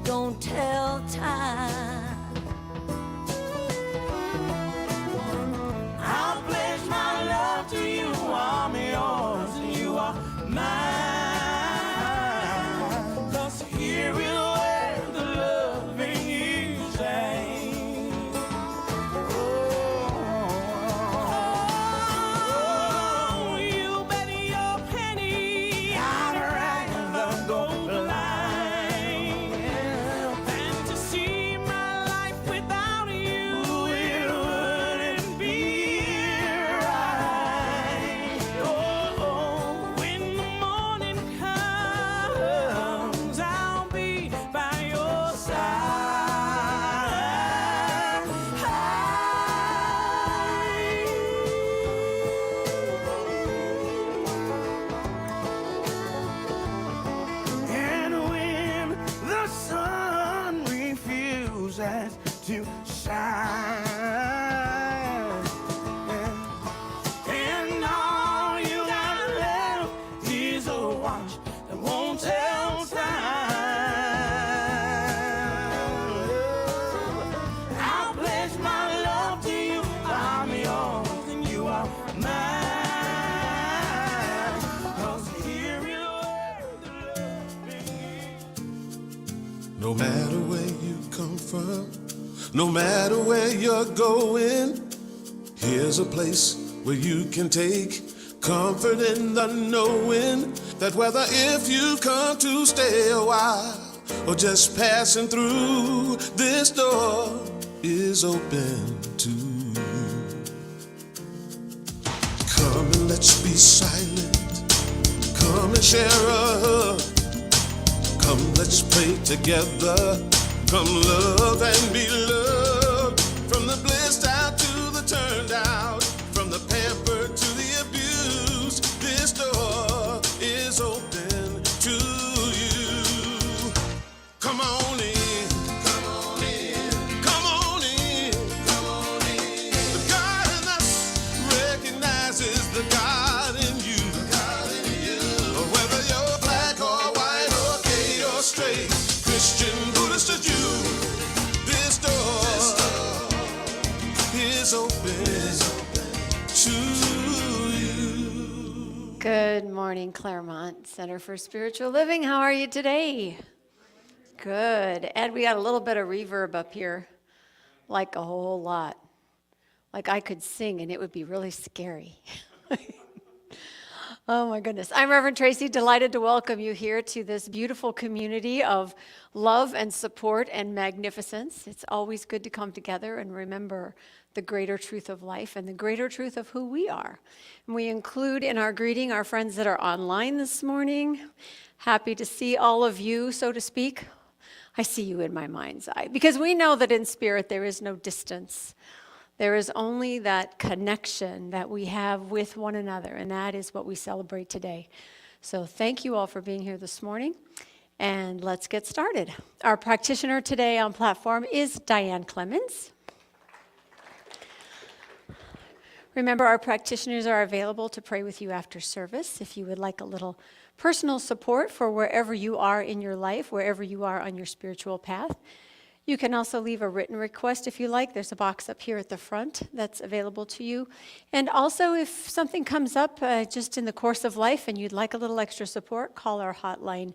don't tell time. I'll pledge my love to you, I'm yours and you are mine. 'Cause here is where the loving is at. Oh, you bet your penny I'd rather go blind than to see my life without you. It wouldn't be right. Oh, when the morning comes, I'll be by your side. And when the sun refuses to shine, and all you got left is a watch that won't tell time. I'll pledge my love to you, I'm yours and you are mine. 'Cause here is where the loving is. No matter where you come from, no matter where you're going, here's a place where you can take comfort in the knowing that whether if you've come to stay a while or just passing through, this door is open to you. Come and let's be silent. Come and share a hug. Come, let's pray together. Come, love and be loved. From the blissed out to the turned out, from the pampered to the abused, this door is open to you. Come on in. Come on in. Come on in. Come on in. The God in us recognizes the God in you. The God in you. Whether you're black or white or gay or straight, Christian, Buddhist or Jew, this door is open to you. Good morning, Claremont Center for Spiritual Living. How are you today? Good. Ed, we got a little bit of reverb up here, like a whole lot. Like I could sing and it would be really scary. Oh my goodness. I'm Reverend Tracy, delighted to welcome you here to this beautiful community of love and support and magnificence. It's always good to come together and remember the greater truth of life and the greater truth of who we are. And we include in our greeting our friends that are online this morning. Happy to see all of you, so to speak. I see you in my mind's eye because we know that in spirit there is no distance. There is only that connection that we have with one another, and that is what we celebrate today. So thank you all for being here this morning, and let's get started. Our practitioner today on platform is Diane Clemens. Remember, our practitioners are available to pray with you after service if you would like a little personal support for wherever you are in your life, wherever you are on your spiritual path. You can also leave a written request if you like. There's a box up here at the front that's available to you. And also, if something comes up just in the course of life and you'd like a little extra support, call our hotline.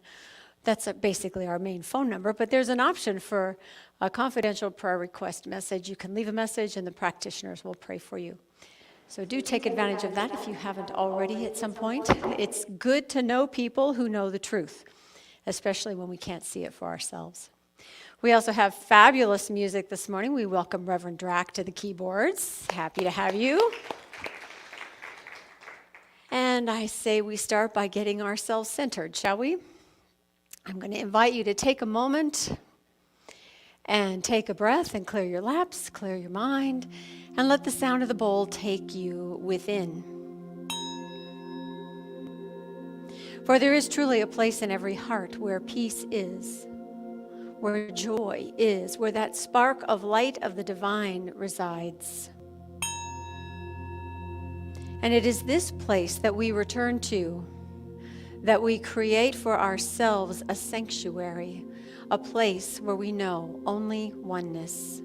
That's basically our main phone number, but there's an option for a confidential prayer request message. You can leave a message and the practitioners will pray for you. So do take advantage of that if you haven't already at some point. It's good to know people who know the truth, especially when we can't see it for ourselves. We also have fabulous music this morning. We welcome Reverend Drack to the keyboards. Happy to have you. And I say we start by getting ourselves centered, shall we? I'm going to invite you to take a moment and take a breath and clear your laps, clear your mind, and let the sound of the bowl take you within. For there is truly a place in every heart where peace is, where joy is, where that spark of light of the divine resides. And it is this place that we return to, that we create for ourselves a sanctuary, a place where we know only oneness.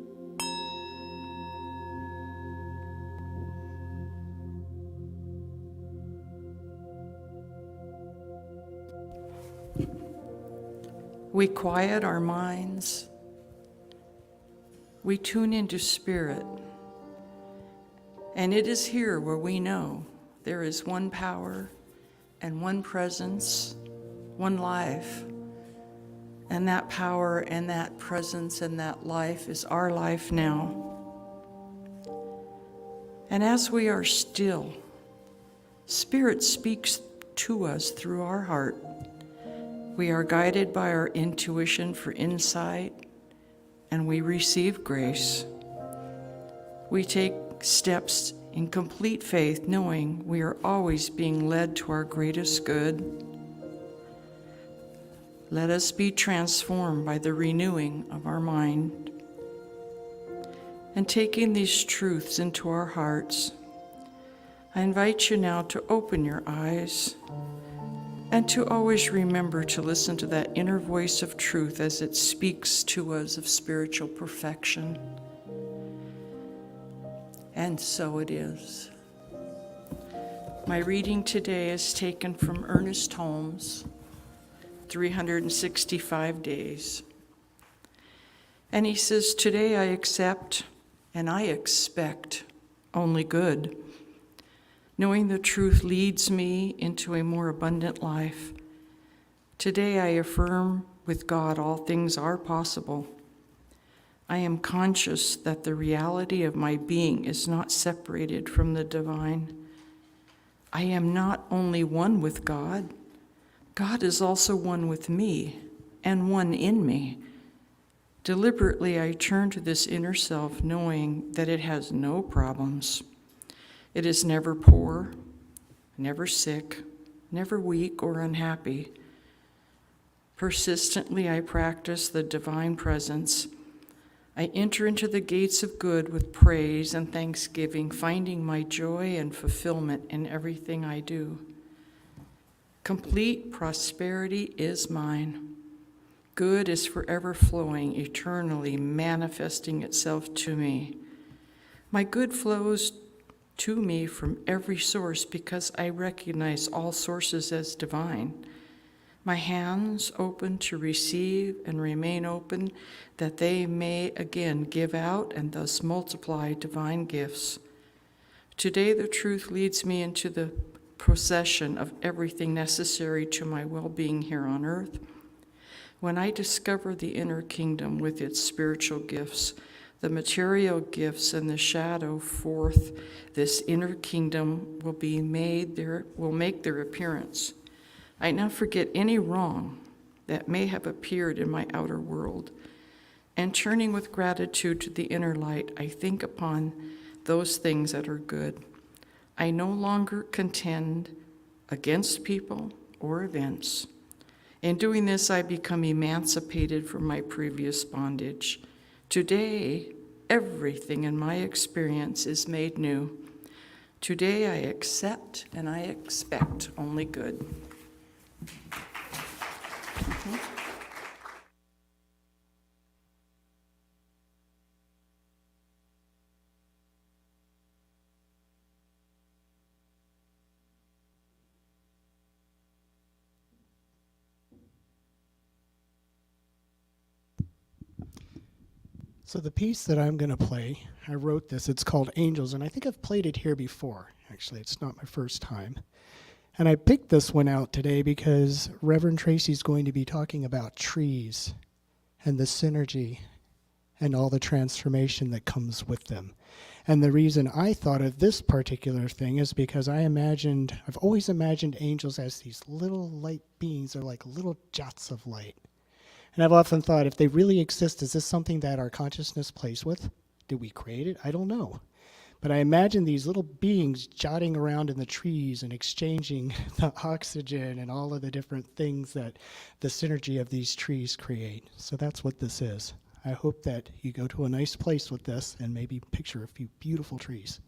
We quiet our minds. We tune into spirit. And it is here where we know there is one power and one presence, one life. And that power and that presence and that life is our life now. And as we are still, Spirit speaks to us through our heart. We are guided by our intuition for insight, and we receive grace. We take steps in complete faith, knowing we are always being led to our greatest good. Let us be transformed by the renewing of our mind. And taking these truths into our hearts, I invite you now to open your eyes and to always remember to listen to that inner voice of truth as it speaks to us of spiritual perfection. And so it is. My reading today is taken from Ernest Holmes' 365 Days. And he says, "Today I accept and I expect only good. Knowing the truth leads me into a more abundant life. Today I affirm with God all things are possible. I am conscious that the reality of my being is not separated from the divine. I am not only one with God, God is also one with me and one in me. Deliberately I turn to this inner self knowing that it has no problems. It is never poor, never sick, never weak or unhappy. Persistently I practice the divine presence. I enter into the gates of good with praise and thanksgiving, finding my joy and fulfillment in everything I do. Complete prosperity is mine. Good is forever flowing, eternally manifesting itself to me. My good flows to me from every source because I recognize all sources as divine. My hands open to receive and remain open that they may again give out and thus multiply divine gifts. Today the truth leads me into the possession of everything necessary to my well-being here on earth. When I discover the inner kingdom with its spiritual gifts, the material gifts and the shadow forth, this inner kingdom will make their appearance. I now forget any wrong that may have appeared in my outer world, and turning with gratitude to the inner light, I think upon those things that are good. I no longer contend against people or events. In doing this, I become emancipated from my previous bondage. Today, everything in my experience is made new. Today, I accept and I expect only good." So the piece that I'm going to play, I wrote this. It's called Angels, and I think I've played it here before. Actually, it's not my first time. And I picked this one out today because Reverend Tracy's going to be talking about trees and the synergy and all the transformation that comes with them. And the reason I thought of this particular thing is because I've always imagined angels as these little light beings. They're like little jots of light. And I've often thought, if they really exist, is this something that our consciousness plays with? Did we create it? I don't know. But I imagine these little beings jotting around in the trees and exchanging the oxygen and all of the different things that the synergy of these trees create. So that's what this is. I hope that you go to a nice place with this and maybe picture a few beautiful trees.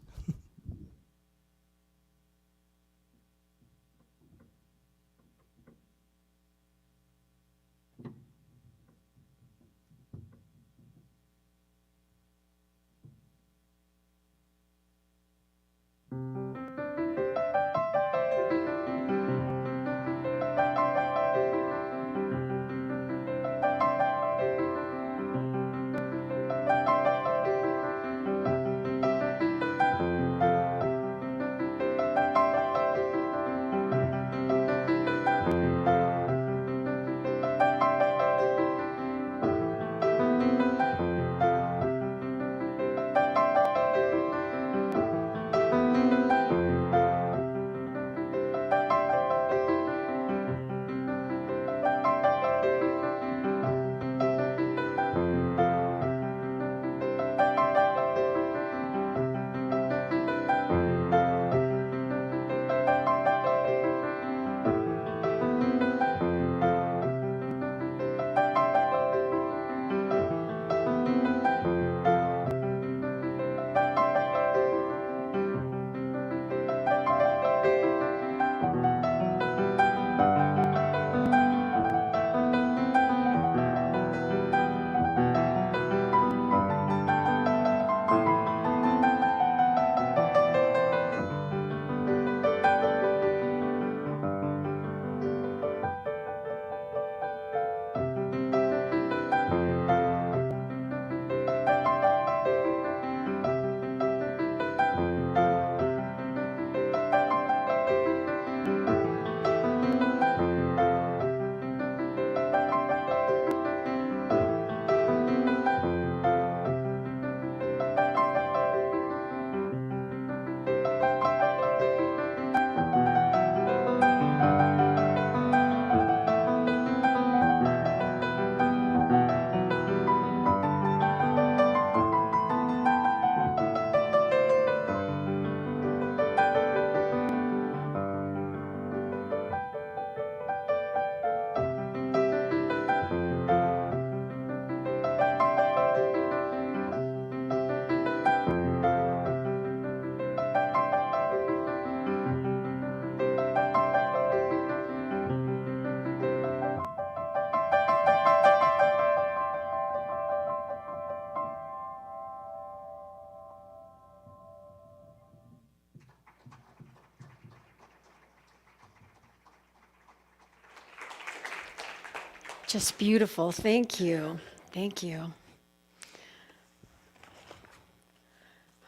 Just beautiful. Thank you. Thank you.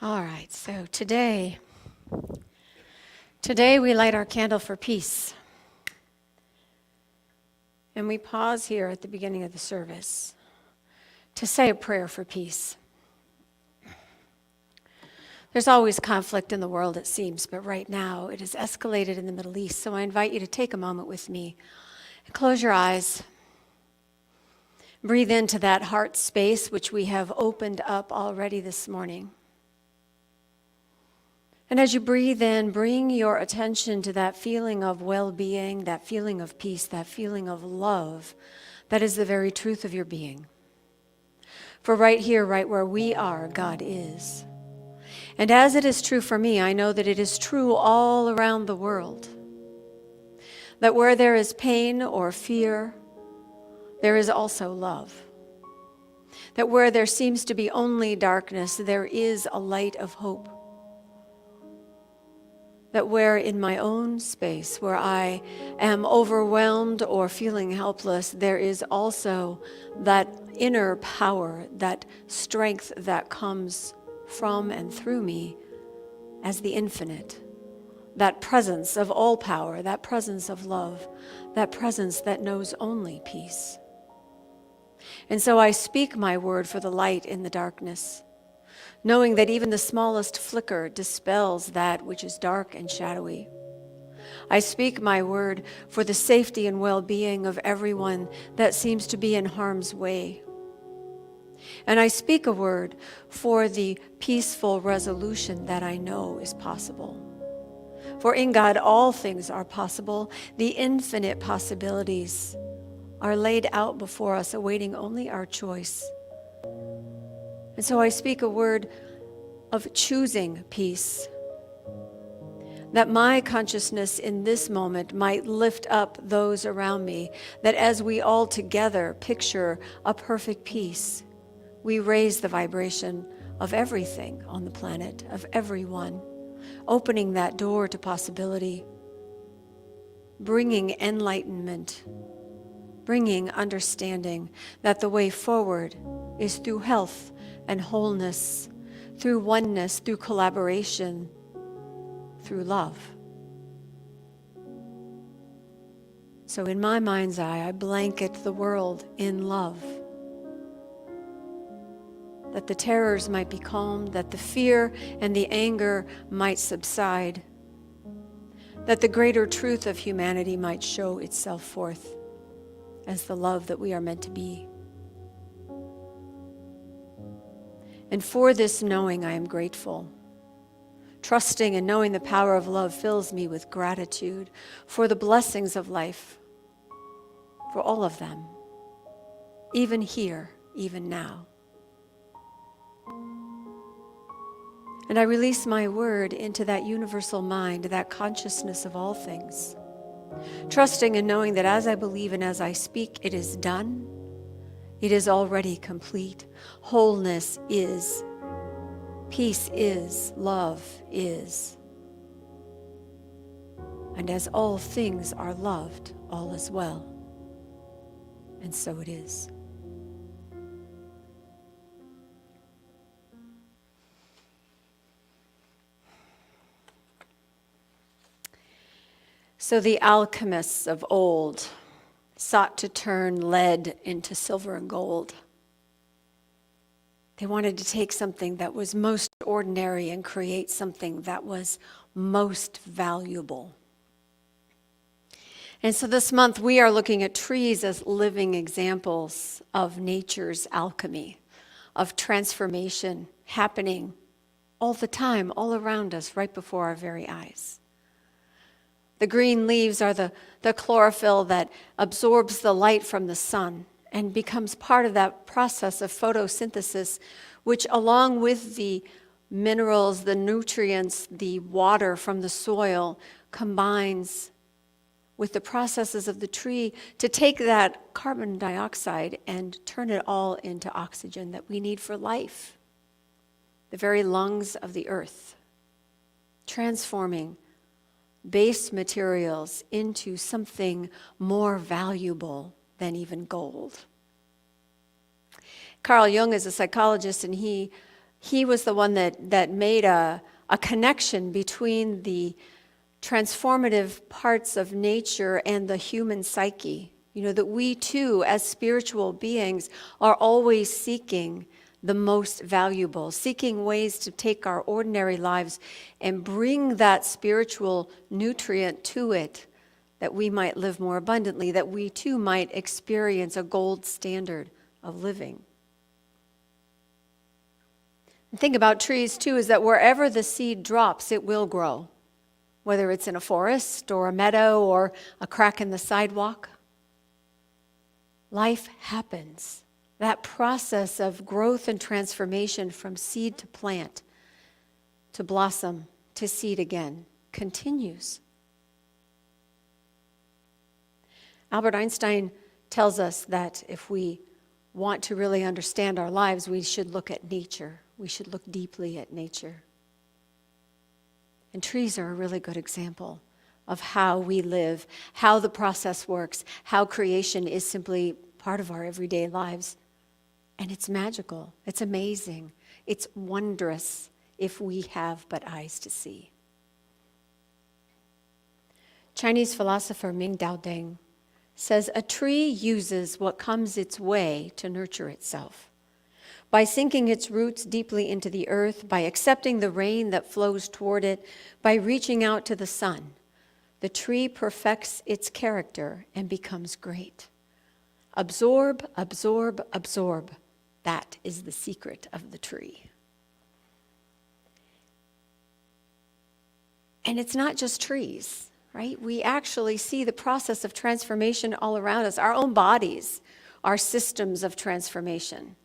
All right, so today we light our candle for peace. And we pause here at the beginning of the service to say a prayer for peace. There's always conflict in the world, it seems, but right now it has escalated in the Middle East. So I invite you to take a moment with me and close your eyes. Breathe into that heart space which we have opened up already this morning. And as you breathe in, bring your attention to that feeling of well-being, that feeling of peace, that feeling of love that is the very truth of your being. For right here, right where we are, God is. And as it is true for me, I know that it is true all around the world. That where there is pain or fear, there is also love. That where there seems to be only darkness, there is a light of hope. That where in my own space, where I am overwhelmed or feeling helpless, there is also that inner power, that strength that comes from and through me as the infinite. That presence of all power, that presence of love, that presence that knows only peace. And so I speak my word for the light in the darkness, knowing that even the smallest flicker dispels that which is dark and shadowy. I speak my word for the safety and well-being of everyone that seems to be in harm's way. And I speak a word for the peaceful resolution that I know is possible. For in God all things are possible. The infinite possibilities are laid out before us, awaiting only our choice. And so I speak a word of choosing peace, that my consciousness in this moment might lift up those around me, that as we all together picture a perfect peace, we raise the vibration of everything on the planet, of everyone, opening that door to possibility, bringing enlightenment, bringing understanding that the way forward is through health and wholeness, through oneness, through collaboration, through love. So in my mind's eye, I blanket the world in love, that the terrors might be calmed, that the fear and the anger might subside, that the greater truth of humanity might show itself forth as the love that we are meant to be. And for this knowing, I am grateful. Trusting and knowing the power of love fills me with gratitude for the blessings of life, for all of them, even here, even now. And I release my word into that universal mind, that consciousness of all things, trusting and knowing that as I believe and as I speak, it is done. It is already complete. Wholeness is. Peace is. Love is. And as all things are loved, all is well. And so it is. So the alchemists of old sought to turn lead into silver and gold. They wanted to take something that was most ordinary and create something that was most valuable. And so this month we are looking at trees as living examples of nature's alchemy, of transformation happening all the time, all around us, right before our very eyes. The green leaves are the chlorophyll that absorbs the light from the sun and becomes part of that process of photosynthesis, which along with the minerals, the nutrients, the water from the soil, combines with the processes of the tree to take that carbon dioxide and turn it all into oxygen that we need for life. The very lungs of the earth, transforming base materials into something more valuable, than even gold. Carl Jung is a psychologist, and he was the one that made a connection between the transformative parts of nature and the human psyche. You know, that we too, as spiritual beings, are always seeking the most valuable, seeking ways to take our ordinary lives and bring that spiritual nutrient to it, that we might live more abundantly, that we too might experience a gold standard of living. The thing about trees too is that wherever the seed drops, it will grow, whether it's in a forest or a meadow or a crack in the sidewalk. Life happens. That process of growth and transformation from seed to plant, to blossom, to seed again, continues. Albert Einstein tells us that if we want to really understand our lives, we should look at nature. We should look deeply at nature. And trees are a really good example of how we live, how the process works, how creation is simply part of our everyday lives. And it's magical, it's amazing, it's wondrous if we have but eyes to see. Chinese philosopher Ming Dao Deng says, a tree uses what comes its way to nurture itself. By sinking its roots deeply into the earth, by accepting the rain that flows toward it, by reaching out to the sun, the tree perfects its character and becomes great. Absorb, absorb, absorb. That is the secret of the tree. And it's not just trees, right? We actually see the process of transformation all around us. Our own bodies are systems of transformation.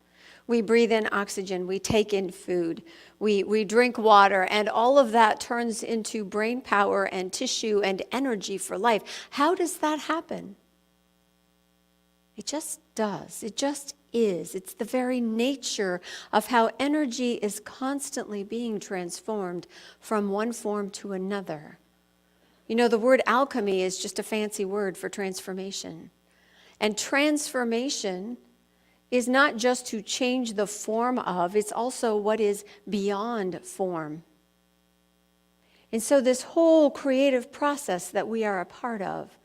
We breathe in oxygen, we take in food, we drink water, and all of that turns into brain power and tissue and energy for life. How does that happen? It just does. It just is. It's the very nature of how energy is constantly being transformed from one form to another. You know, the word alchemy is just a fancy word for transformation. And transformation is not just to change the form of, it's also what is beyond form. And so this whole creative process that we are a part of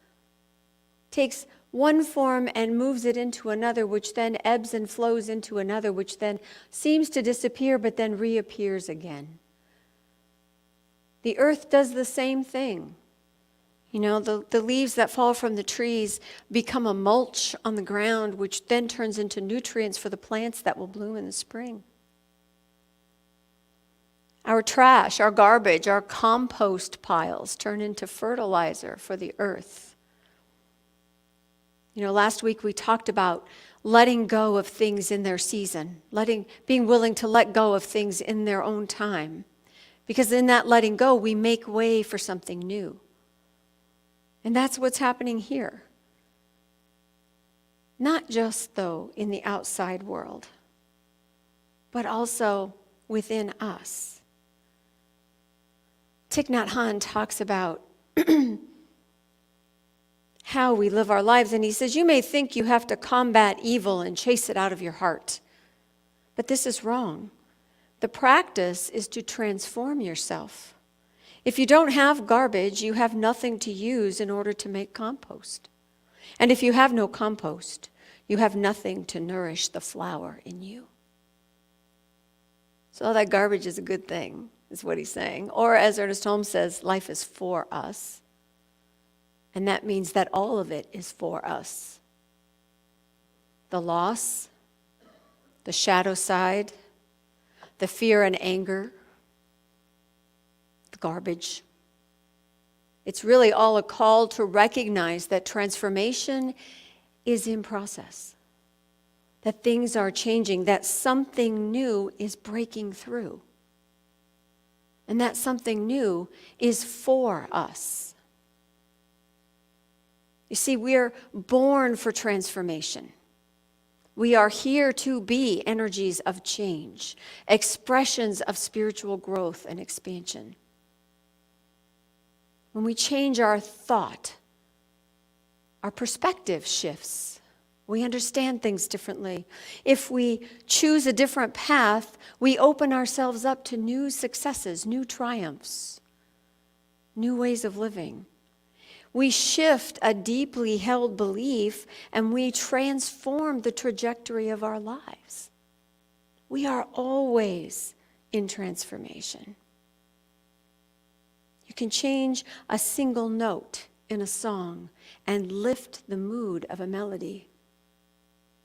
takes one form and moves it into another, which then ebbs and flows into another, which then seems to disappear but then reappears again. The earth does the same thing. You know, the leaves that fall from the trees become a mulch on the ground, which then turns into nutrients for the plants that will bloom in the spring. Our trash, our garbage, our compost piles turn into fertilizer for the earth. You know, last week we talked about letting go of things in their season, being willing to let go of things in their own time. Because in that letting go, we make way for something new. And that's what's happening here. Not just, though, in the outside world, but also within us. Thich Nhat Hanh talks about how we live our lives, and he says, you may think you have to combat evil and chase it out of your heart, but this is wrong. The practice is to transform yourself. If you don't have garbage, you have nothing to use in order to make compost. And if you have no compost, you have nothing to nourish the flower in you. So all that garbage is a good thing, is what he's saying. Or as Ernest Holmes says, life is for us. And that means that all of it is for us. The loss, the shadow side, the fear and anger, the garbage. It's really all a call to recognize that transformation is in process, that things are changing, that something new is breaking through, and that something new is for us. You see, we're born for transformation. We are here to be energies of change, expressions of spiritual growth and expansion. When we change our thought, our perspective shifts. We understand things differently. If we choose a different path, we open ourselves up to new successes, new triumphs, new ways of living. We shift a deeply held belief and we transform the trajectory of our lives. We are always in transformation. You can change a single note in a song and lift the mood of a melody.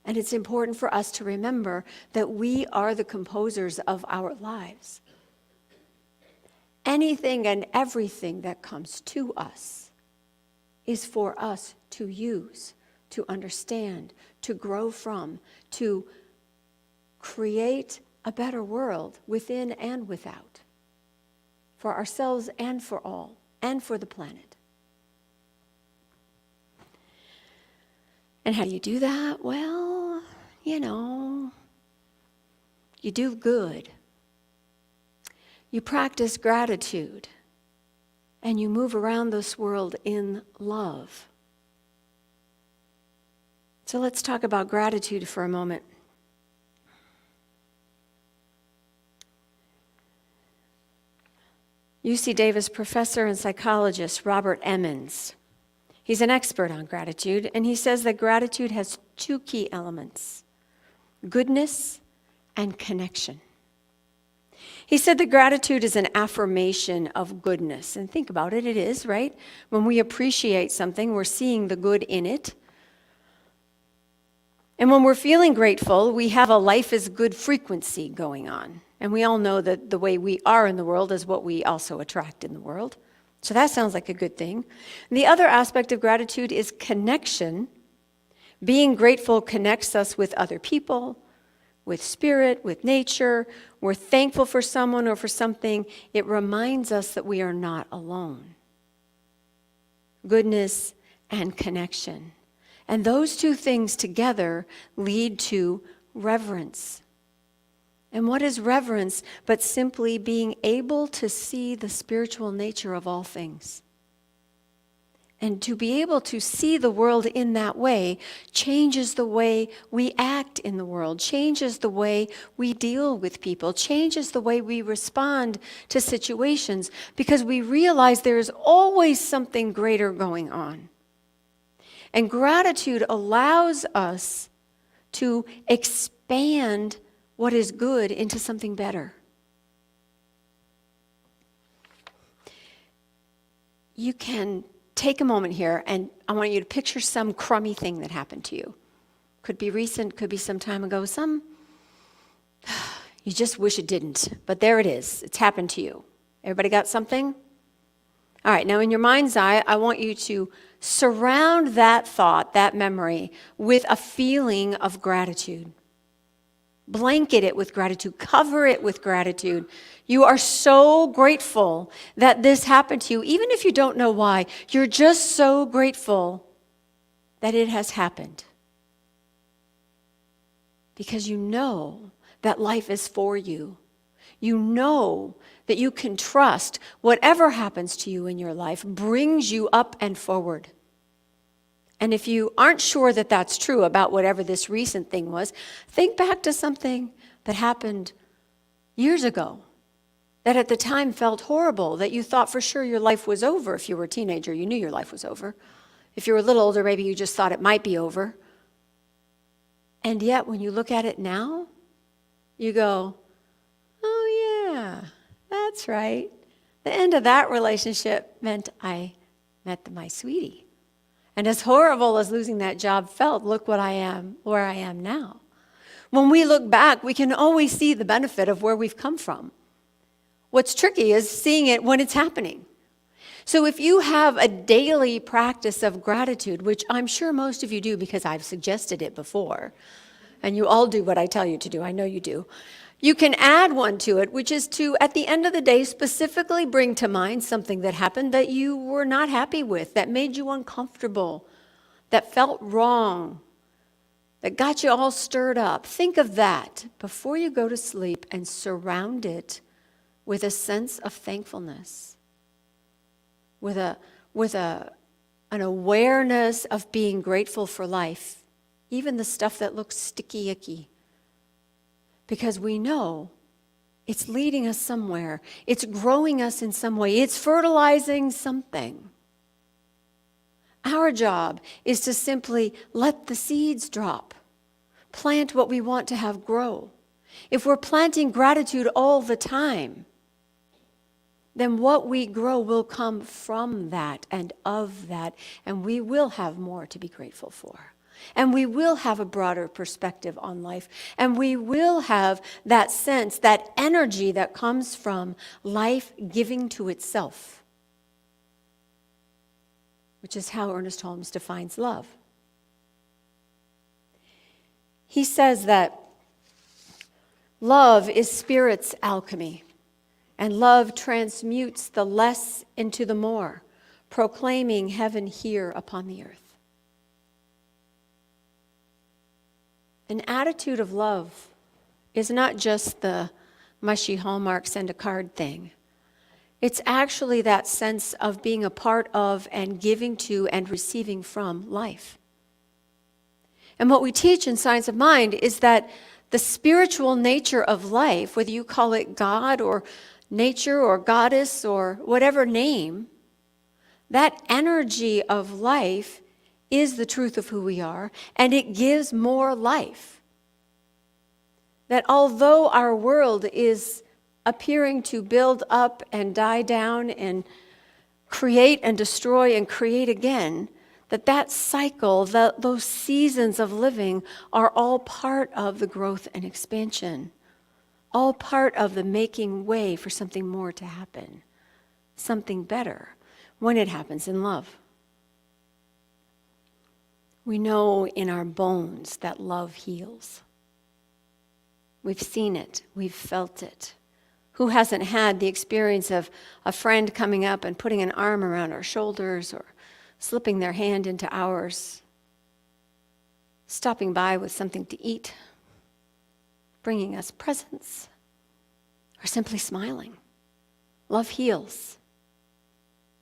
And it's important for us to remember that we are the composers of our lives. Anything and everything that comes to us is for us to use, to understand, to grow from, to create a better world within and without, for ourselves and for all, and for the planet. And how do you do that? Well, you do good. You practice gratitude, and you move around this world in love. So let's talk about gratitude for a moment. UC Davis professor and psychologist Robert Emmons, he's an expert on gratitude, and he says that gratitude has two key elements: goodness and connection. He said that gratitude is an affirmation of goodness. And think about it, it is, right? When we appreciate something, we're seeing the good in it. And when we're feeling grateful, we have a life is good frequency going on. And we all know that the way we are in the world is what we also attract in the world. So that sounds like a good thing. And the other aspect of gratitude is connection. Being grateful connects us with other people, with spirit, with nature. We're thankful for someone or for something. It reminds us that we are not alone. Goodness and connection. And those two things together lead to reverence. And what is reverence but simply being able to see the spiritual nature of all things? And to be able to see the world in that way changes the way we act in the world, changes the way we deal with people, changes the way we respond to situations, because we realize there is always something greater going on. And gratitude allows us to expand what is good into something better. You can take a moment here, and I want you to picture some crummy thing that happened to you. Could be recent, could be some time ago, you just wish it didn't, but there it is. It's happened to you. Everybody got something? All right, now in your mind's eye, I want you to surround that thought, that memory, with a feeling of gratitude. Blanket it with gratitude. Cover it with gratitude. You are so grateful that this happened to you. Even if you don't know why, you're just so grateful that it has happened. Because you know that life is for you. You know that you can trust whatever happens to you in your life brings you up and forward. And if you aren't sure that that's true about whatever this recent thing was, think back to something that happened years ago that at the time felt horrible, that you thought for sure your life was over. If you were a teenager, you knew your life was over. If you were a little older, maybe you just thought it might be over. And yet, when you look at it now, you go, oh yeah, that's right. The end of that relationship meant I met my sweetie. And as horrible as losing that job felt, look what I am, where I am now. When we look back, we can always see the benefit of where we've come from. What's tricky is seeing it when it's happening. So if you have a daily practice of gratitude, which I'm sure most of you do because I've suggested it before, and you all do what I tell you to do, I know you do, you can add one to it, which is to, at the end of the day, specifically bring to mind something that happened that you were not happy with, that made you uncomfortable, that felt wrong, that got you all stirred up. Think of that before you go to sleep and surround it with a sense of thankfulness, with an awareness of being grateful for life even the stuff that looks sticky icky, because we know it's leading us somewhere. It's growing us in some way. It's fertilizing something. Our job is to simply let the seeds drop, plant what we want to have grow. If we're planting gratitude all the time, then what we grow will come from that and of that, and we will have more to be grateful for. And we will have a broader perspective on life, and we will have that sense, that energy that comes from life giving to itself, which is how Ernest Holmes defines love. He says that love is spirit's alchemy, and love transmutes the less into the more, proclaiming heaven here upon the earth. An attitude of love is not just the mushy Hallmark send a card thing. It's actually that sense of being a part of and giving to and receiving from life. And what we teach in Science of Mind is that the spiritual nature of life, whether you call it God or nature or goddess or whatever name, that energy of life is the truth of who we are, and it gives more life. That although our world is appearing to build up and die down and create and destroy and create again, that cycle, those seasons of living are all part of the growth and expansion, all part of the making way for something more to happen, something better, when it happens in love. We know in our bones that love heals. We've seen it. We've felt it. Who hasn't had the experience of a friend coming up and putting an arm around our shoulders or slipping their hand into ours, stopping by with something to eat, bringing us presents, or simply smiling? Love heals.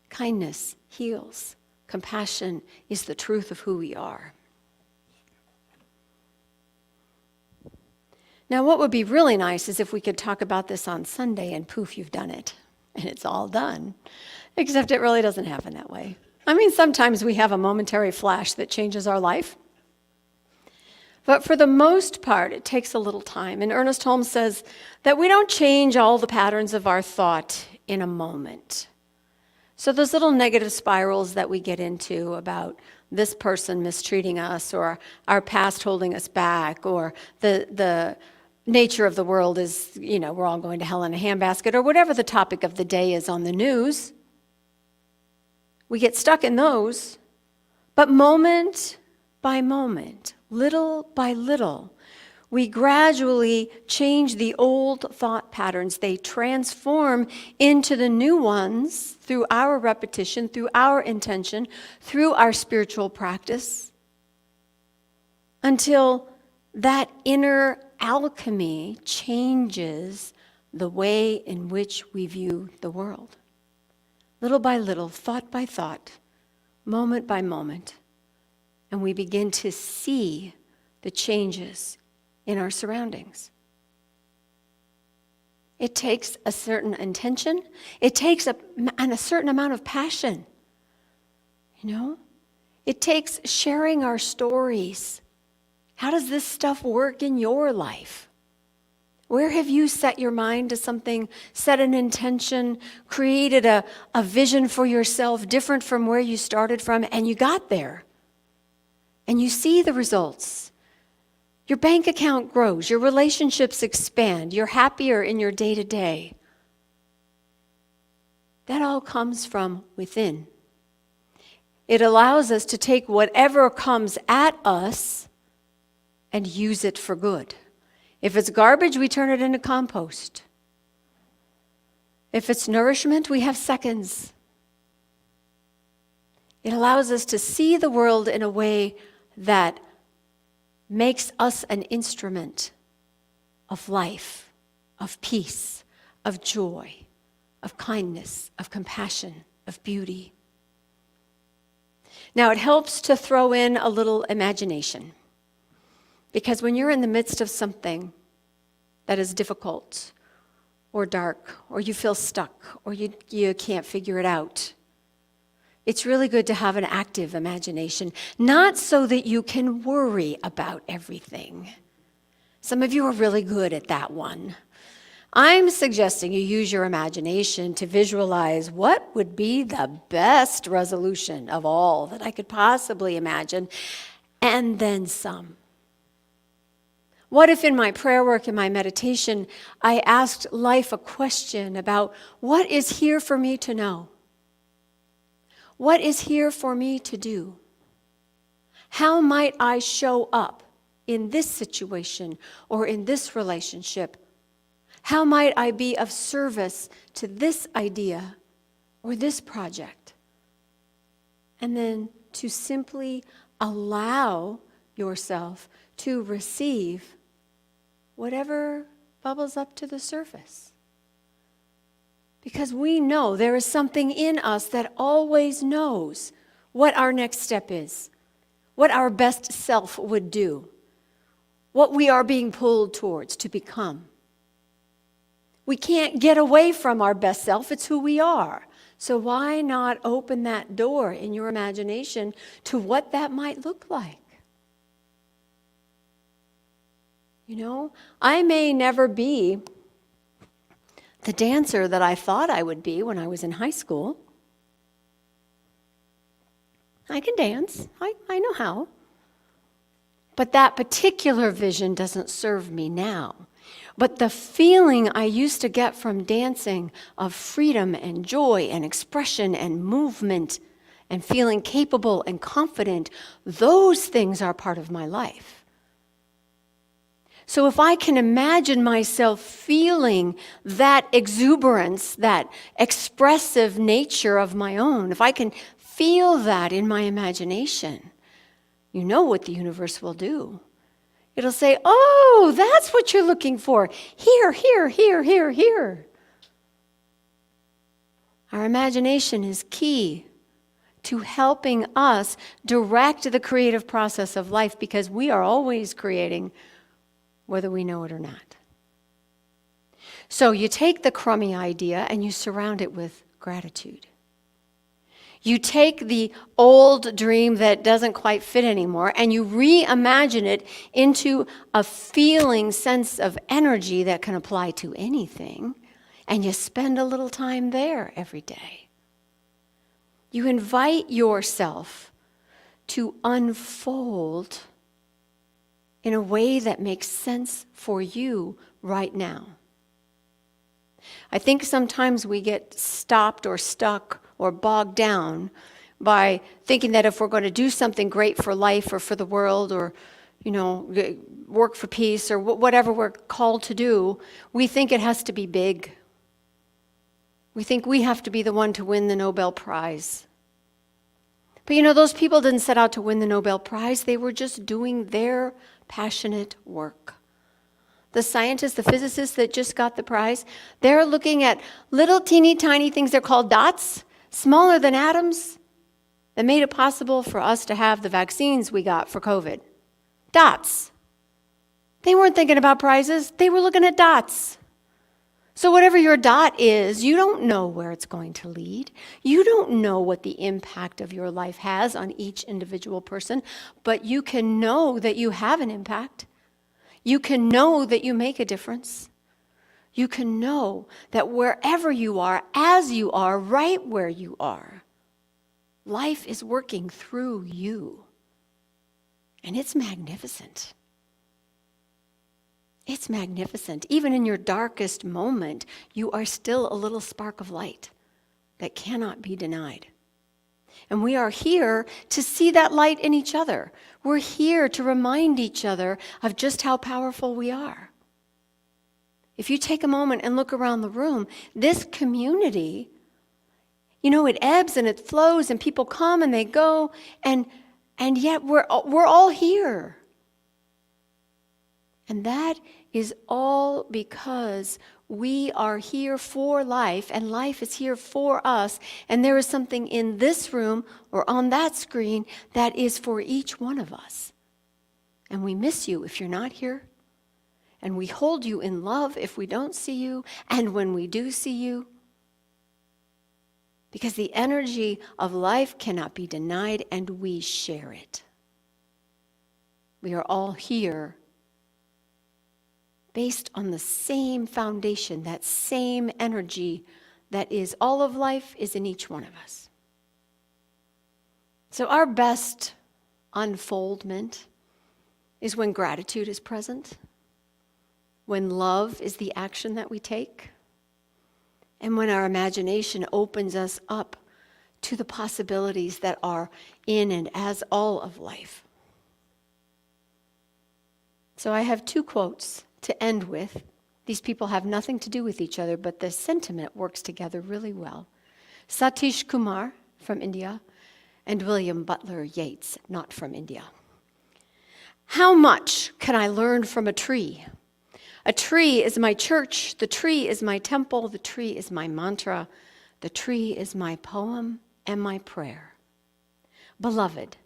Kindness heals. Compassion is the truth of who we are. Now, what would be really nice is if we could talk about this on Sunday and poof, you've done it. And it's all done. Except it really doesn't happen that way. I mean, sometimes we have a momentary flash that changes our life. But for the most part, it takes a little time. And Ernest Holmes says that we don't change all the patterns of our thought in a moment. So those little negative spirals that we get into about this person mistreating us or our past holding us back or the nature of the world is, we're all going to hell in a handbasket or whatever the topic of the day is on the news. We get stuck in those. But moment by moment, little by little, we gradually change the old thought patterns. They transform into the new ones through our repetition, through our intention, through our spiritual practice, until that inner alchemy changes the way in which we view the world. Little by little, thought by thought, moment by moment, and we begin to see the changes in our surroundings. It takes a certain intention. It takes a certain amount of passion. It takes sharing our stories. How does this stuff work in your life? Where have you set your mind to something, set an intention, created a vision for yourself different from where you started from, and you got there? And you see the results. Your bank account grows, your relationships expand, you're happier in your day-to-day. That all comes from within. It allows us to take whatever comes at us and use it for good. If it's garbage, we turn it into compost. If it's nourishment, we have seconds. It allows us to see the world in a way that makes us an instrument of life, of peace, of joy, of kindness, of compassion, of beauty. Now, it helps to throw in a little imagination. Because when you're in the midst of something that is difficult or dark, or you feel stuck, or you can't figure it out, it's really good to have an active imagination, not so that you can worry about everything. Some of you are really good at that one. I'm suggesting you use your imagination to visualize what would be the best resolution of all that I could possibly imagine, and then some. What if in my prayer work, in my meditation, I asked life a question about what is here for me to know? What is here for me to do? How might I show up in this situation or in this relationship? How might I be of service to this idea or this project? And then to simply allow yourself to receive whatever bubbles up to the surface. Because we know there is something in us that always knows what our next step is, what our best self would do, what we are being pulled towards to become. We can't get away from our best self. It's who we are. So why not open that door in your imagination to what that might look like? You know, I may never be the dancer that I thought I would be when I was in high school. I can dance. I know how. But that particular vision doesn't serve me now. But the feeling I used to get from dancing of freedom and joy and expression and movement and feeling capable and confident, those things are part of my life. So if I can imagine myself feeling that exuberance, that expressive nature of my own, if I can feel that in my imagination, you know what the universe will do. It'll say, oh, that's what you're looking for. Here, here, here, here, here. Our imagination is key to helping us direct the creative process of life, because we are always creating, whether we know it or not. So you take the crummy idea and you surround it with gratitude. You take the old dream that doesn't quite fit anymore and you reimagine it into a feeling sense of energy that can apply to anything, and you spend a little time there every day. You invite yourself to unfold in a way that makes sense for you right now. I think sometimes we get stopped or stuck or bogged down by thinking that if we're going to do something great for life or for the world, or, you know, work for peace or whatever we're called to do, we think it has to be big. We think we have to be the one to win the Nobel Prize. But you know, those people didn't set out to win the Nobel Prize. They were just doing their passionate work. The scientists, the physicists that just got the prize, they're looking at little teeny tiny things. They're called dots, smaller than atoms, that made it possible for us to have the vaccines we got for COVID. Dots. They weren't thinking about prizes. They were looking at dots. So whatever your dot is, you don't know where it's going to lead. You don't know what the impact of your life has on each individual person, but you can know that you have an impact. You can know that you make a difference. You can know that wherever you are, as you are, right where you are, life is working through you. And it's magnificent. It's magnificent. Even in your darkest moment, you are still a little spark of light that cannot be denied. And we are here to see that light in each other. We're here to remind each other of just how powerful we are. If you take a moment and look around the room, this community, you know, it ebbs and it flows and people come and they go, and yet we're all here. And that is all because we are here for life, and life is here for us, and there is something in this room or on that screen that is for each one of us. And we miss you if you're not here. And we hold you in love if we don't see you, and when we do see you. Because the energy of life cannot be denied, and we share it. We are all here based on the same foundation, that same energy that is all of life is in each one of us. So our best unfoldment is when gratitude is present, when love is the action that we take, and when our imagination opens us up to the possibilities that are in and as all of life. So I have 2 quotes to end with. These people have nothing to do with each other, but the sentiment works together really well. Satish Kumar from India and William Butler Yeats, not from India. How much can I learn from a tree? A tree is my church, the tree is my temple, the tree is my mantra, the tree is my poem and my prayer. Beloved,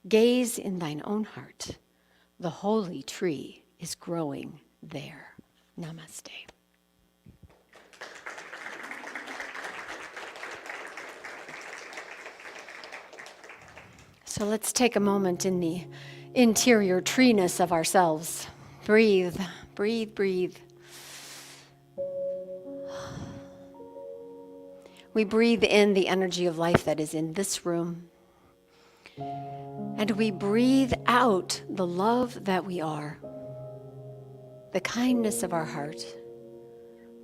gaze in thine own heart. The holy tree is growing there. Namaste. So let's take a moment in the interior treeness of ourselves. Breathe, breathe, breathe. We breathe in the energy of life that is in this room. And we breathe out the love that we are, the kindness of our heart,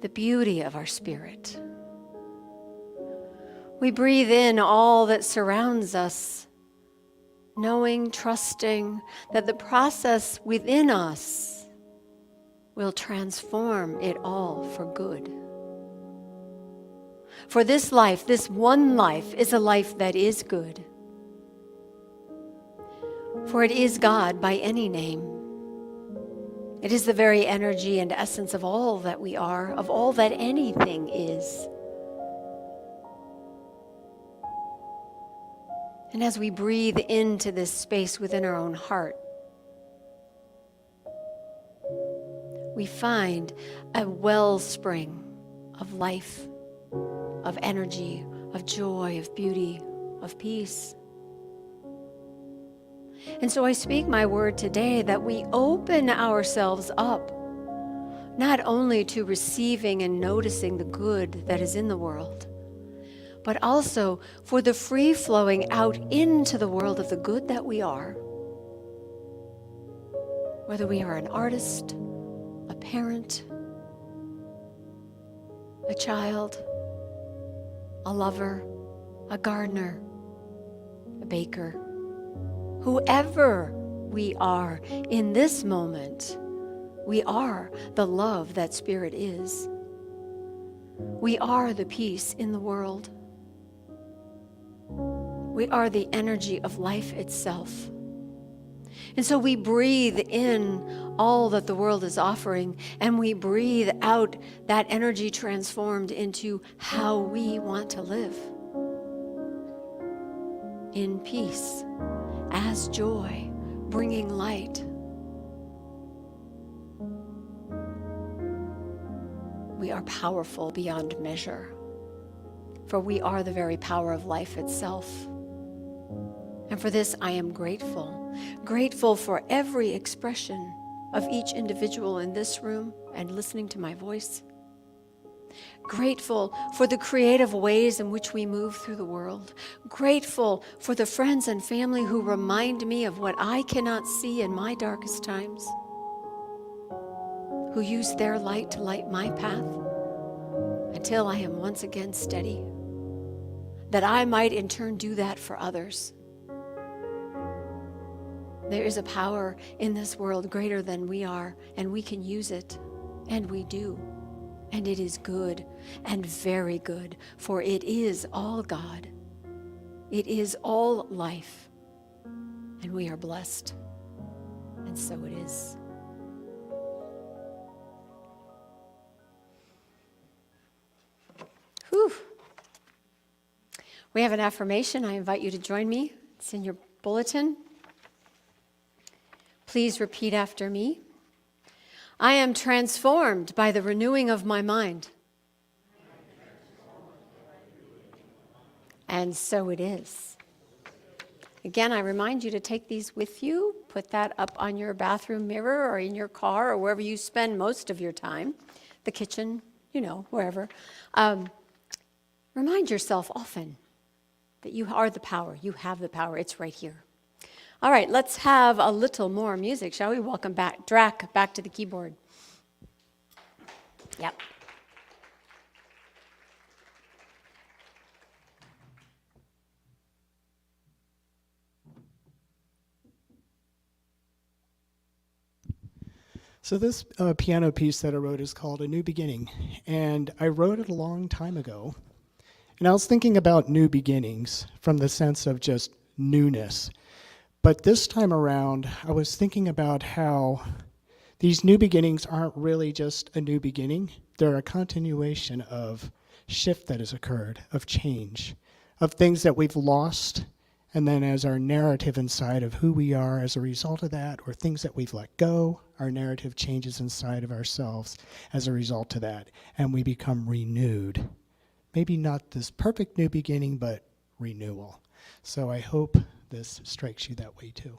the beauty of our spirit. We breathe in all that surrounds us, knowing, trusting that the process within us will transform it all for good. For this life, this one life, is a life that is good. For it is God by any name. It is the very energy and essence of all that we are, of all that anything is. And as we breathe into this space within our own heart, we find a wellspring of life, of energy, of joy, of beauty, of peace. And so I speak my word today that we open ourselves up, not only to receiving and noticing the good that is in the world, but also for the free flowing out into the world of the good that we are. Whether we are an artist, a parent, a child, a lover, a gardener, a baker, whoever we are in this moment, we are the love that Spirit is. We are the peace in the world. We are the energy of life itself. And so we breathe in all that the world is offering, and we breathe out that energy transformed into how we want to live. In peace, as joy, bringing light. We are powerful beyond measure, for we are the very power of life itself. And for this, I am grateful. Grateful for every expression of each individual in this room and listening to my voice. Grateful for the creative ways in which we move through the world. Grateful for the friends and family who remind me of what I cannot see in my darkest times, who use their light to light my path until I am once again steady, that I might in turn do that for others. There is a power in this world greater than we are, and we can use it, and we do. And it is good and very good, for it is all God. It is all life, and we are blessed, and so it is. Whew. We have an affirmation. I invite you to join me. It's in your bulletin. Please repeat after me. I am transformed by the renewing of my mind. And so it is. Again, I remind you to take these with you. Put that up on your bathroom mirror or in your car or wherever you spend most of your time. The kitchen, wherever. Remind yourself often that you are the power. You have the power. It's right here. All right, let's have a little more music, shall we? Welcome back, Drac, back to the keyboard. Yep. So this piano piece that I wrote is called A New Beginning, and I wrote it a long time ago. And I was thinking about new beginnings from the sense of just newness. But this time around, I was thinking about how these new beginnings aren't really just a new beginning. They're a continuation of shift that has occurred, of change, of things that we've lost, and then as our narrative inside of who we are as a result of that, or things that we've let go, our narrative changes inside of ourselves as a result of that, and we become renewed. Maybe not this perfect new beginning, but renewal. So I hope this strikes you that way too.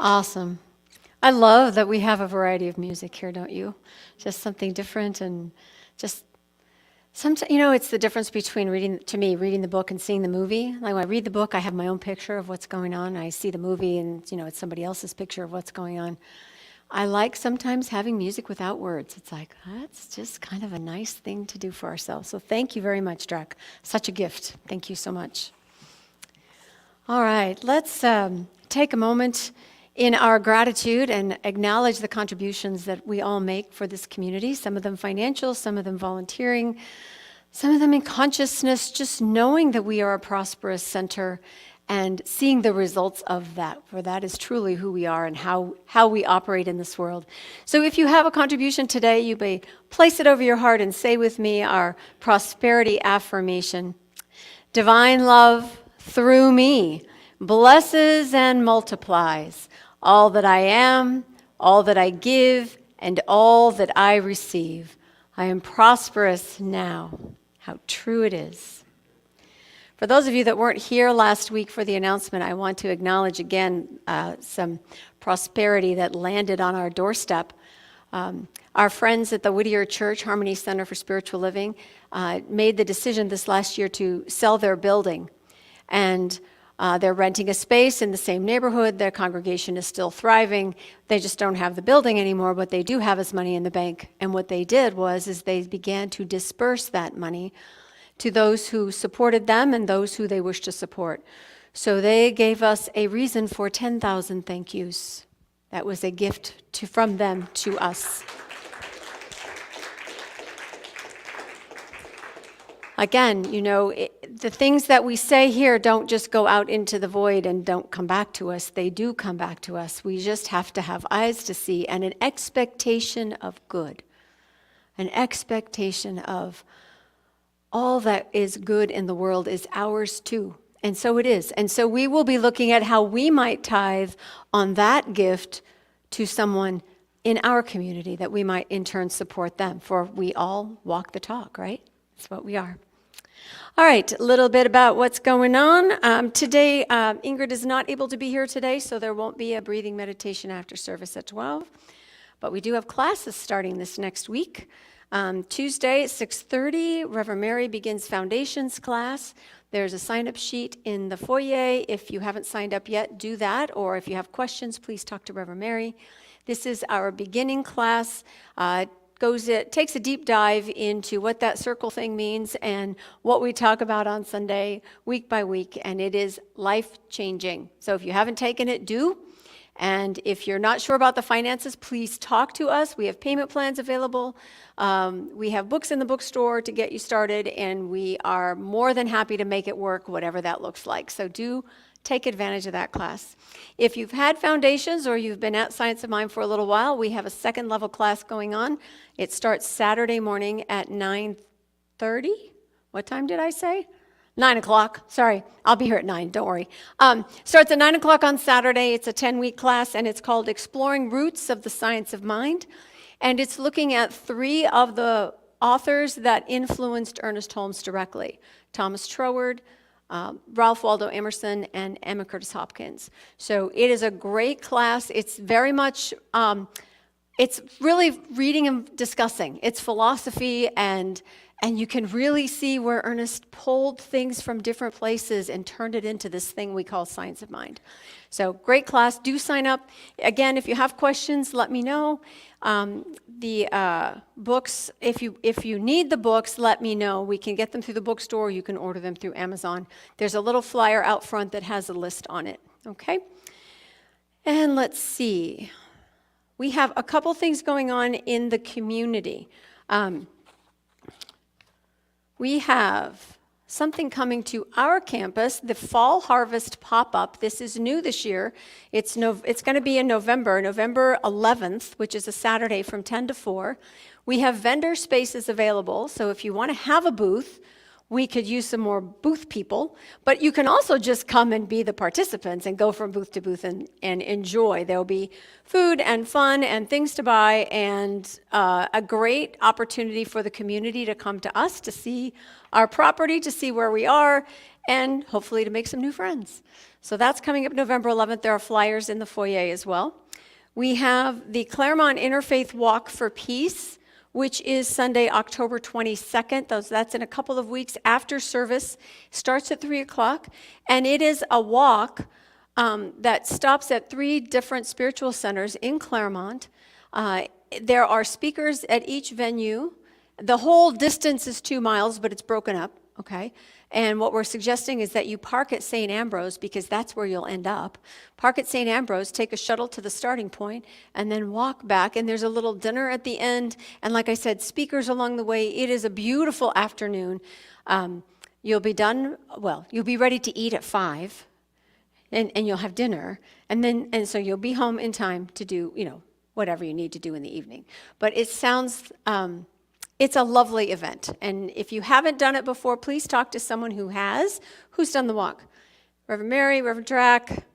Awesome. I love that we have a variety of music here, don't you? Just something different and just sometimes, it's the difference between reading the book and seeing the movie. Like when I read the book, I have my own picture of what's going on. I see the movie and, it's somebody else's picture of what's going on. I like sometimes having music without words. It's like, that's just kind of a nice thing to do for ourselves. So thank you very much, Drac. Such a gift. Thank you so much. All right, let's take a moment in our gratitude and acknowledge the contributions that we all make for this community, some of them financial, some of them volunteering, some of them in consciousness, just knowing that we are a prosperous center and seeing the results of that, for that is truly who we are and how we operate in this world. So if you have a contribution today, you may place it over your heart and say with me our prosperity affirmation. Divine love through me blesses and multiplies all that I am, all that I give, and all that I receive. I am prosperous now. How true it is. For those of you that weren't here last week for the announcement, I want to acknowledge again some prosperity that landed on our doorstep. Our friends at the Whittier Church Harmony Center for Spiritual Living made the decision this last year to sell their building. And they're renting a space in the same neighborhood. Their congregation is still thriving. They just don't have the building anymore. What they do have is money in the bank. And what they did is they began to disperse that money to those who supported them and those who they wish to support. So they gave us a reason for 10,000 thank yous. That was a gift from them to us. Again, the things that we say here don't just go out into the void and don't come back to us. They do come back to us. We just have to have eyes to see and an expectation of good, an expectation of all that is good in the world is ours too. And so it is. And so we will be looking at how we might tithe on that gift to someone in our community that we might in turn support them. For we all walk the talk, right? That's what we are. All right, a little bit about what's going on. Today, Ingrid is not able to be here today, so there won't be a breathing meditation after service at 12. But we do have classes starting this next week. Tuesday at 6:30, Reverend Mary begins Foundations class. There's a sign-up sheet in the foyer. If you haven't signed up yet, do that. Or if you have questions, please talk to Reverend Mary. This is our beginning class. It takes a deep dive into what that circle thing means and what we talk about on Sunday, week by week, and it is life-changing. So if you haven't taken it, do. And if you're not sure about the finances, please talk to us. We have payment plans available. We have books in the bookstore to get you started, and we are more than happy to make it work, whatever that looks like. So do take advantage of that class. If you've had Foundations or you've been at Science of Mind for a little while, we have a second level class going on. It starts Saturday morning at 9:30. What time did I say? 9 o'clock. Sorry, I'll be here at 9, don't worry. Starts at 9 o'clock on Saturday. It's a 10-week class, and it's called Exploring Roots of the Science of Mind. And it's looking at 3 of the authors that influenced Ernest Holmes directly. Thomas Troward, Ralph Waldo Emerson, and Emma Curtis Hopkins. So it is a great class. It's very much, it's really reading and discussing. It's philosophy, and you can really see where Ernest pulled things from different places and turned it into this thing we call Science of Mind. So great class. Do sign up. Again, if you have questions, let me know. The books, if you need the books, let me know. We can get them through the bookstore. You can order them through Amazon. There's a little flyer out front that has a list on it. Okay? And let's see. We have a couple things going on in the community. We have something coming to our campus, the Fall Harvest Pop-Up. This is new this year. It's going to be in November 11th, which is a Saturday from 10 to 4. We have vendor spaces available, so if you want to have a booth, we could use some more booth people, but you can also just come and be the participants and go from booth to booth and enjoy. There'll be food and fun and things to buy and a great opportunity for the community to come to us, to see our property, to see where we are, and hopefully to make some new friends. So that's coming up November 11th. There are flyers in the foyer as well. We have the Claremont Interfaith Walk for Peace, which is Sunday, October 22nd. That's in a couple of weeks after service. Starts at 3 o'clock. And it is a walk that stops at 3 different spiritual centers in Claremont. There are speakers at each venue. The whole distance is 2 miles, but it's broken up, okay? And what we're suggesting is that you park at St. Ambrose, because that's where you'll end up. Park at St. Ambrose, take a shuttle to the starting point, and then walk back. And there's a little dinner at the end. And like I said, speakers along the way. It is a beautiful afternoon. You'll be done, well, you'll be ready to eat at 5, and you'll have dinner. And so you'll be home in time to do, whatever you need to do in the evening. But it sounds... it's a lovely event, and if you haven't done it before, please talk to someone who has. Who's done the walk? Reverend Mary, Reverend Drac.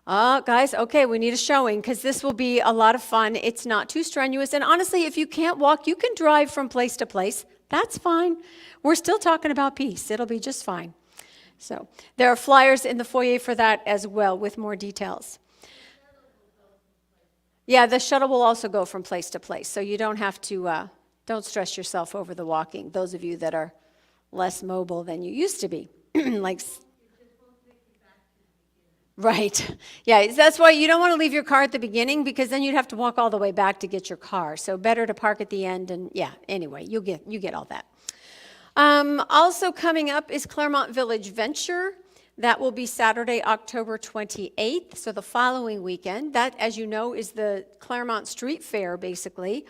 Guys, okay, we need a showing, because this will be a lot of fun. It's not too strenuous, and honestly, if you can't walk, you can drive from place to place. That's fine. We're still talking about peace. It'll be just fine. So there are flyers in the foyer for that as well, with more details. Yeah, the shuttle will also go from place to place, so you don't have to... Don't stress yourself over the walking, those of you that are less mobile than you used to be. Right. Yeah, that's why you don't want to leave your car at the beginning, because then you'd have to walk all the way back to get your car. So better to park at the end, and yeah, anyway, you get all that. Also coming up is Claremont Village Venture. That will be Saturday, October 28th, so the following weekend. That, as you know, is the Claremont Street Fair, basically.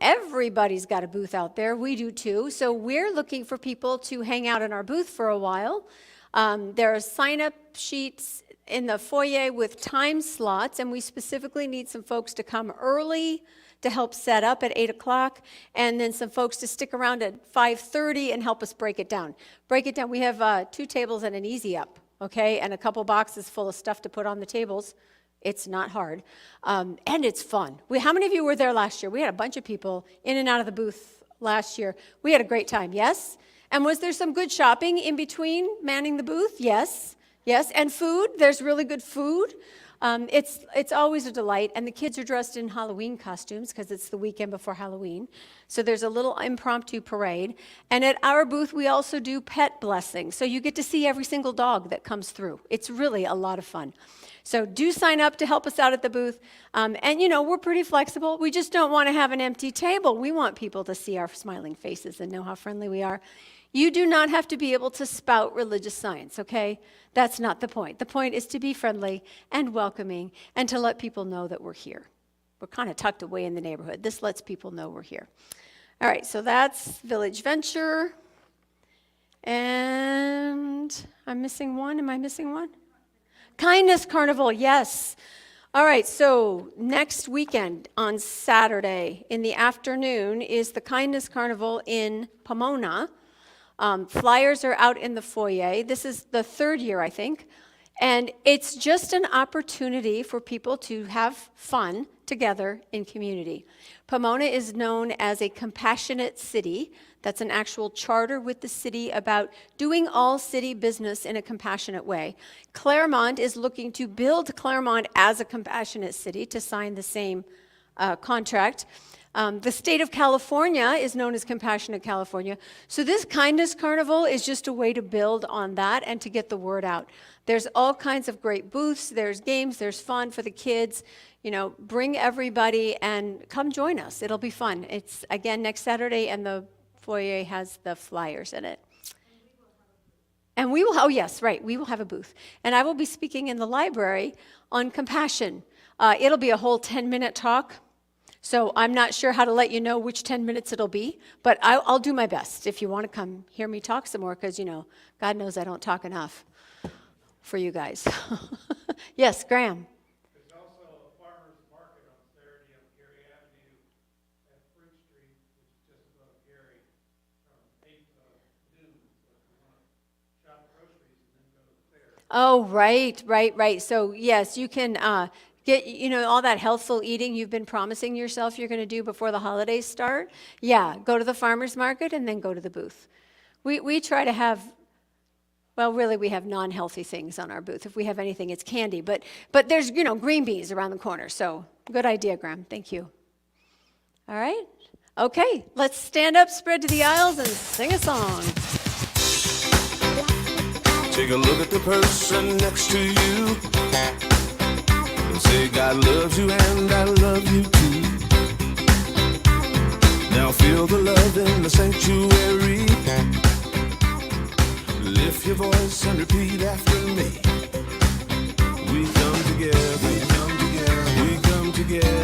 Everybody's got a booth out there. We do too. So we're looking for people to hang out in our booth for a while. There are sign-up sheets in the foyer with time slots, and we specifically need some folks to come early to help set up at 8 o'clock, and then some folks to stick around at 5:30 and help us break it down. We have 2 tables and an easy up, okay, and a couple boxes full of stuff to put on the tables. It's not hard, and it's fun. How many of you were there last year? We had a bunch of people in and out of the booth last year. We had a great time, yes? And was there some good shopping in between manning the booth? Yes, yes. And food, there's really good food. It's always a delight, and the kids are dressed in Halloween costumes because it's the weekend before Halloween. So there's a little impromptu parade. And at our booth, we also do pet blessing. So you get to see every single dog that comes through. It's really a lot of fun. So do sign up to help us out at the booth. And, we're pretty flexible. We just don't want to have an empty table. We want people to see our smiling faces and know how friendly we are. You do not have to be able to spout religious science, okay? That's not the point. The point is to be friendly and welcoming and to let people know that we're here. We're kind of tucked away in the neighborhood. This lets people know we're here. All right, so that's Village Venture. And I'm missing one. Am I missing one? Kindness Carnival, yes. All right, so next weekend on Saturday in the afternoon is the Kindness Carnival in Pomona. Flyers are out in the foyer. This is the 3rd year, I think. And it's just an opportunity for people to have fun together in community. Pomona is known as a compassionate city. That's an actual charter with the city about doing all city business in a compassionate way. Claremont is looking to build Claremont as a compassionate city to sign the same contract. The state of California is known as Compassionate California. So this Kindness Carnival is just a way to build on that and to get the word out. There's all kinds of great booths. There's games. There's fun for the kids. Bring everybody and come join us. It'll be fun. It's, again, next Saturday, and the foyer has the flyers in it. And we will, oh yes, right, we will have a booth. And I will be speaking in the library on compassion. It'll be a whole 10-minute talk. So I'm not sure how to let you know which 10 minutes it'll be, but I'll do my best if you want to come hear me talk some more, because, God knows I don't talk enough for you guys. Yes, Graham. There's also a farmer's market on Saturday on Gary Avenue at Fruit Street, which is just above Gary, from 8 to noon. So Oh, right, right, right. So yes, you can get, all that healthful eating you've been promising yourself you're going to do before the holidays start. Yeah, go to the farmer's market and then go to the booth. We try to have, well, really we have non-healthy things on our booth. If we have anything, it's candy. But there's, green beans around the corner. So good idea, Graham. Thank you. All right. Okay, let's stand up, spread to the aisles, and sing a song. Take a look at the person next to you and say, God loves you and I love you too. Now feel the love in the sanctuary. Lift your voice and repeat after me. We come together, we come together, we come together.